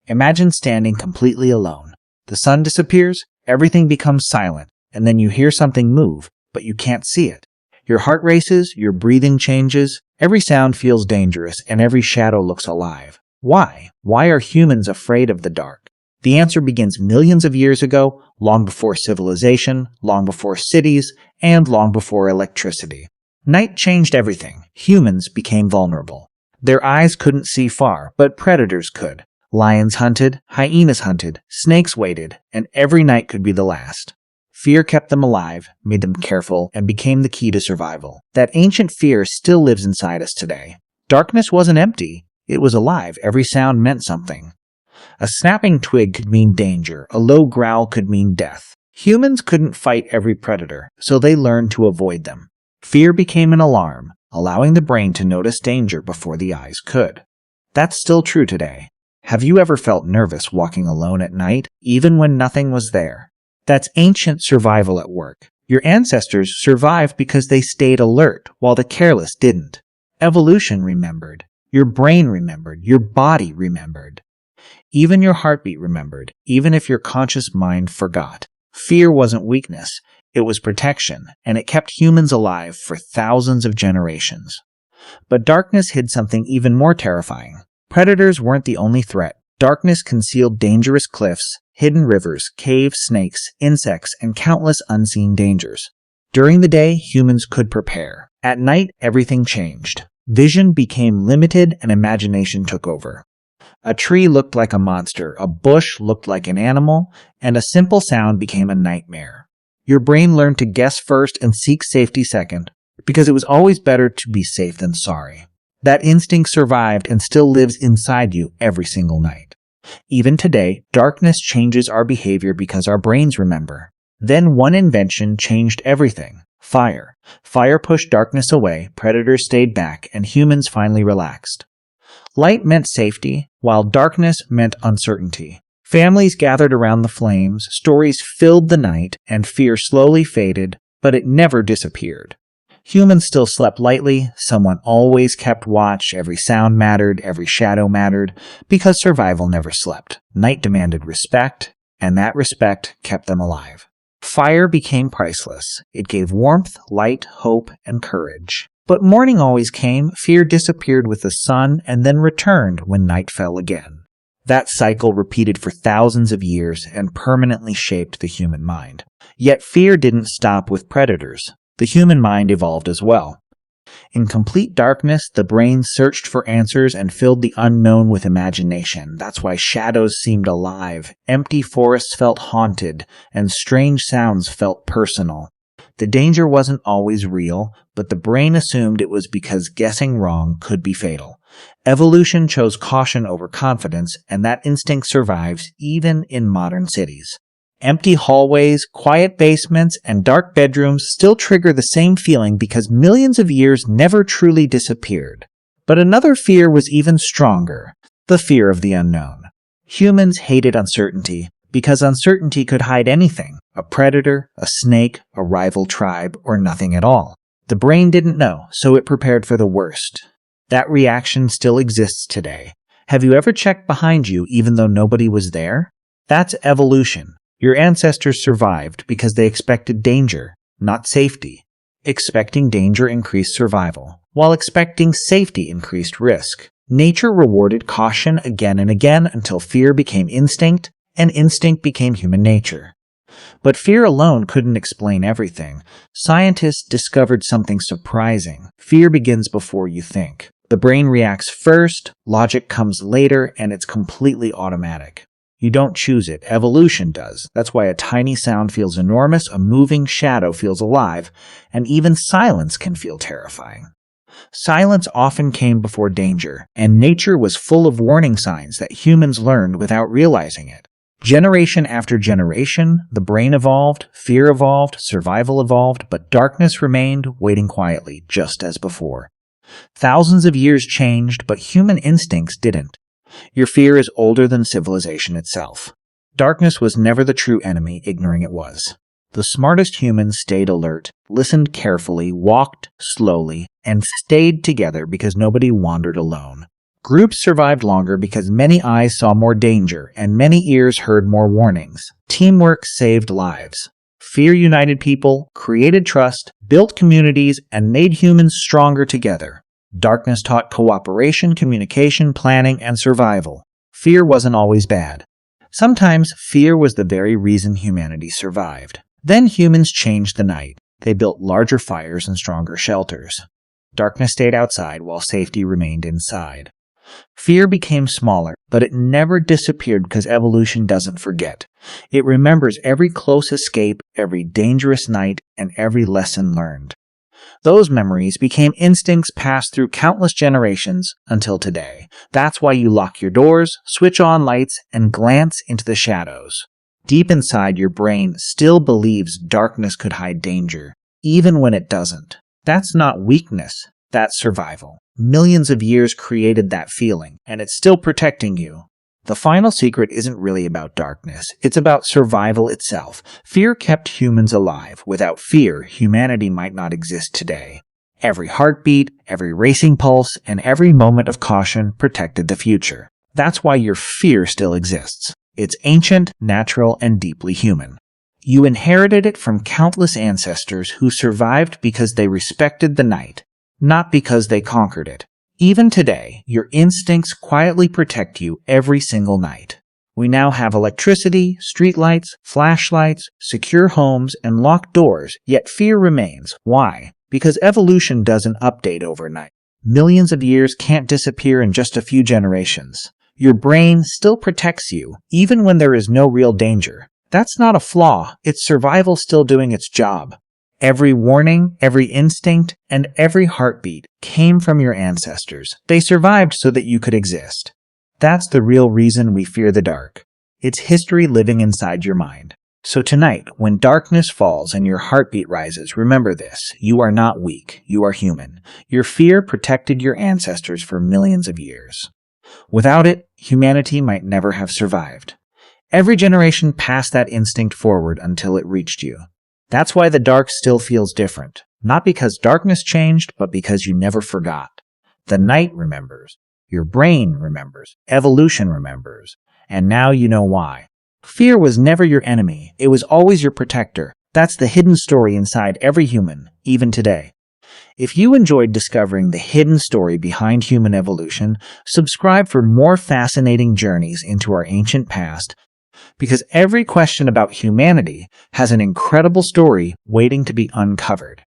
Imagine standing completely alone. The sun disappears, everything becomes silent, and then you hear something move, but you can't see it. Your heart races, your breathing changes, every sound feels dangerous, and every shadow looks alive. Why? Why are humans afraid of the dark? The answer begins millions of years ago, long before civilization, long before cities, and long before electricity. Night changed everything. Humans became vulnerable. Their eyes couldn't see far, but predators could. Lions hunted, hyenas hunted, snakes waited, and every night could be the last. Fear kept them alive, made them careful, and became the key to survival. That ancient fear still lives inside us today. Darkness wasn't empty. It was alive. Every sound meant something. A snapping twig could mean danger. A low growl could mean death. Humans couldn't fight every predator, so they learned to avoid them. Fear became an alarm, allowing the brain to notice danger before the eyes could. That's still true today. Have you ever felt nervous walking alone at night, even when nothing was there? That's ancient survival at work. Your ancestors survived because they stayed alert, while the careless didn't. Evolution remembered. Your brain remembered. Your body remembered. Even your heartbeat remembered, even if your conscious mind forgot. Fear wasn't weakness. It was protection, and it kept humans alive for thousands of generations. But darkness hid something even more terrifying. Predators weren't the only threat. Darkness concealed dangerous cliffs, hidden rivers, caves, snakes, insects, and countless unseen dangers. During the day, humans could prepare. At night, everything changed. Vision became limited and imagination took over. A tree looked like a monster, a bush looked like an animal, and a simple sound became a nightmare. Your brain learned to guess first and seek safety second, because it was always better to be safe than sorry. That instinct survived and still lives inside you every single night. Even today, darkness changes our behavior because our brains remember. Then one invention changed everything. Fire. Fire pushed darkness away, predators stayed back, and humans finally relaxed. Light meant safety, while darkness meant uncertainty. Families gathered around the flames, stories filled the night, and fear slowly faded, but it never disappeared. Humans still slept lightly, someone always kept watch, every sound mattered, every shadow mattered, because survival never slept. Night demanded respect, and that respect kept them alive. Fire became priceless. It gave warmth, light, hope, and courage. But morning always came, fear disappeared with the sun, and then returned when night fell again. That cycle repeated for thousands of years and permanently shaped the human mind. Yet fear didn't stop with predators. The human mind evolved as well. In complete darkness, the brain searched for answers and filled the unknown with imagination. That's why shadows seemed alive, empty forests felt haunted, and strange sounds felt personal. The danger wasn't always real, but the brain assumed it was because guessing wrong could be fatal. Evolution chose caution over confidence, and that instinct survives even in modern cities. Empty hallways, quiet basements, and dark bedrooms still trigger the same feeling because millions of years never truly disappeared. But another fear was even stronger, the fear of the unknown. Humans hated uncertainty because uncertainty could hide anything, a predator, a snake, a rival tribe, or nothing at all. The brain didn't know, so it prepared for the worst. That reaction still exists today. Have you ever checked behind you even though nobody was there? That's evolution. Your ancestors survived because they expected danger, not safety. Expecting danger increased survival, while expecting safety increased risk. Nature rewarded caution again and again until fear became instinct, and instinct became human nature. But fear alone couldn't explain everything. Scientists discovered something surprising. Fear begins before you think. The brain reacts first, logic comes later, and it's completely automatic. You don't choose it, evolution does. That's why a tiny sound feels enormous, a moving shadow feels alive, and even silence can feel terrifying. Silence often came before danger, and nature was full of warning signs that humans learned without realizing it. Generation after generation, the brain evolved, fear evolved, survival evolved, but darkness remained, waiting quietly, just as before. Thousands of years changed, but human instincts didn't. Your fear is older than civilization itself. Darkness was never the true enemy, ignoring it was. The smartest humans stayed alert, listened carefully, walked slowly, and stayed together because nobody wandered alone. Groups survived longer because many eyes saw more danger and many ears heard more warnings. Teamwork saved lives. Fear united people, created trust, built communities, and made humans stronger together. Darkness taught cooperation, communication, planning, and survival. Fear wasn't always bad. Sometimes fear was the very reason humanity survived. Then humans changed the night. They built larger fires and stronger shelters. Darkness stayed outside while safety remained inside. Fear became smaller, but it never disappeared because evolution doesn't forget. It remembers every close escape, every dangerous night, and every lesson learned. Those memories became instincts passed through countless generations until today. That's why you lock your doors, switch on lights, and glance into the shadows. Deep inside, your brain still believes darkness could hide danger, even when it doesn't. That's not weakness, that's survival. Millions of years created that feeling, and it's still protecting you. The final secret isn't really about darkness, it's about survival itself. Fear kept humans alive. Without fear, humanity might not exist today. Every heartbeat, every racing pulse, and every moment of caution protected the future. That's why your fear still exists. It's ancient, natural, and deeply human. You inherited it from countless ancestors who survived because they respected the night, not because they conquered it. Even today, your instincts quietly protect you every single night. We now have electricity, streetlights, flashlights, secure homes, and locked doors, yet fear remains. Why? Because evolution doesn't update overnight. Millions of years can't disappear in just a few generations. Your brain still protects you, even when there is no real danger. That's not a flaw, it's survival still doing its job. Every warning, every instinct, and every heartbeat came from your ancestors. They survived so that you could exist. That's the real reason we fear the dark. It's history living inside your mind. So tonight, when darkness falls and your heartbeat rises, remember this. You are not weak. You are human. Your fear protected your ancestors for millions of years. Without it, humanity might never have survived. Every generation passed that instinct forward until it reached you. That's why the dark still feels different. Not because darkness changed, but because you never forgot. The night remembers. Your brain remembers. Evolution remembers. And now you know why. Fear was never your enemy. It was always your protector. That's the hidden story inside every human, even today. If you enjoyed discovering the hidden story behind human evolution, subscribe for more fascinating journeys into our ancient past, because every question about humanity has an incredible story waiting to be uncovered.